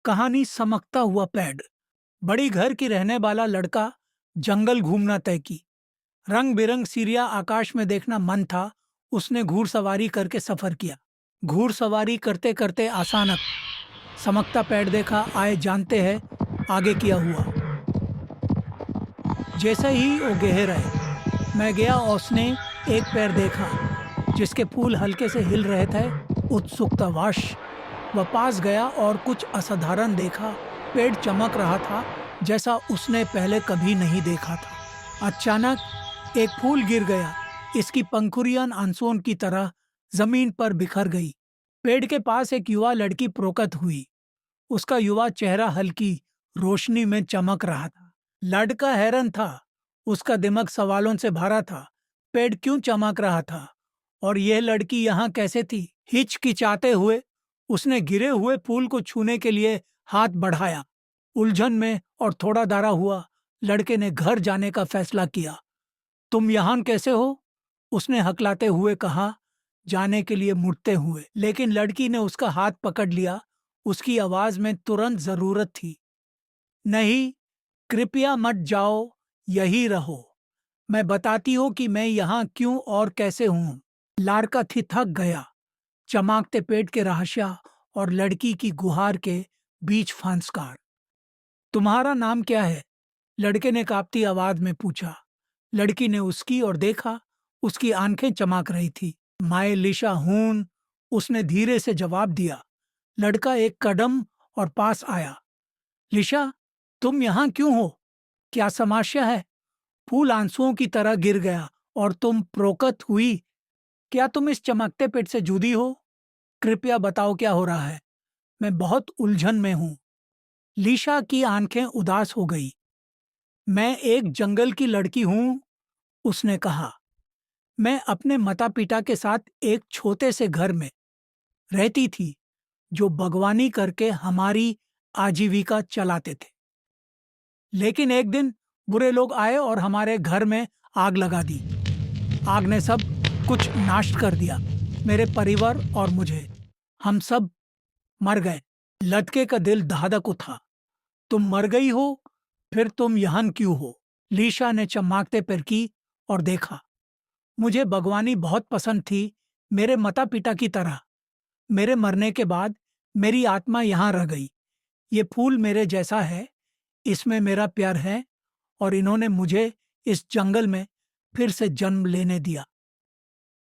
कहानी समकता हुआ पैड। बड़ी घर की रहने वाला लड़का जंगल घूमना तय की। रंग बिरंग सीरिया आकाश में देखना मन था। उसने घुड़सवारी करके सफर किया। घुड़सवारी करते करते अचानक समकता पैड देखा। आए जानते हैं आगे किया हुआ। जैसे ही वो गेह रहे मैं गया और उसने एक पैर देखा जिसके फूल हल्के से हिल रहे थे। उत्सुकतावश वह पास गया और कुछ असाधारण देखा। पेड़ चमक रहा था जैसा उसने पहले कभी नहीं देखा था। अचानक एक फूल गिर गया। इसकी पंखुड़ियां आंसुओं की तरह जमीन पर बिखर गई। पेड़ के पास एक युवा लड़की प्रोकत हुई। उसका युवा चेहरा हल्की रोशनी में चमक रहा था। लड़का हैरान था। उसका दिमाग सवालों से भरा था। पेड़ क्यों चमक रहा था और यह लड़की यहाँ कैसे थी? हिचकिचाते हुए उसने गिरे हुए फूल को छूने के लिए हाथ बढ़ाया। उलझन में और थोड़ा डरा हुआ लड़के ने घर जाने का फैसला किया। तुम यहाँ कैसे हो? उसने हकलाते हुए कहा, जाने के लिए मुड़ते हुए। लेकिन लड़की ने उसका हाथ पकड़ लिया। उसकी आवाज में तुरंत जरूरत थी। नहीं, कृपया मत जाओ, यही रहो। मैं बताती हूँ कि मैं यहाँ क्यों और कैसे हूँ। लड़का थिथक गया। चमकते पेट के रहस्य और लड़की की गुहार के बीच फंसकार। तुम्हारा नाम क्या है? लड़के ने कांपती आवाज में पूछा। लड़की ने उसकी ओर देखा। उसकी आंखें चमक रही थी। मैं लिशा हूं, उसने धीरे से जवाब दिया। लड़का एक कदम और पास आया। लिशा, तुम यहाँ क्यों हो? क्या समस्या है? फूल आंसुओं की तरह गिर गया और तुम प्रोकत हुई। क्या तुम इस चमकते पेट से जुड़ी हो? कृपया बताओ क्या हो रहा है। मैं बहुत उलझन में हूँ। लिशा की आंखें उदास हो गई। मैं एक जंगल की लड़की हूँ, उसने कहा। मैं अपने माता पिता के साथ एक छोटे से घर में रहती थी जो बागवानी करके हमारी आजीविका चलाते थे। लेकिन एक दिन बुरे लोग आए और हमारे घर में आग लगा दी। आग ने सब कुछ नष्ट कर दिया, मेरे परिवार और मुझे। हम सब मर गए। लड़के का दिल धड़क उठा। तुम मर गई हो? फिर तुम यहाँ क्यों हो? लीशा ने चमकते पैर की और देखा। मुझे बागवानी बहुत पसंद थी, मेरे माता पिता की तरह। मेरे मरने के बाद मेरी आत्मा यहाँ रह गई। ये फूल मेरे जैसा है, इसमें मेरा प्यार है और इन्होंने मुझे इस जंगल में फिर से जन्म लेने दिया।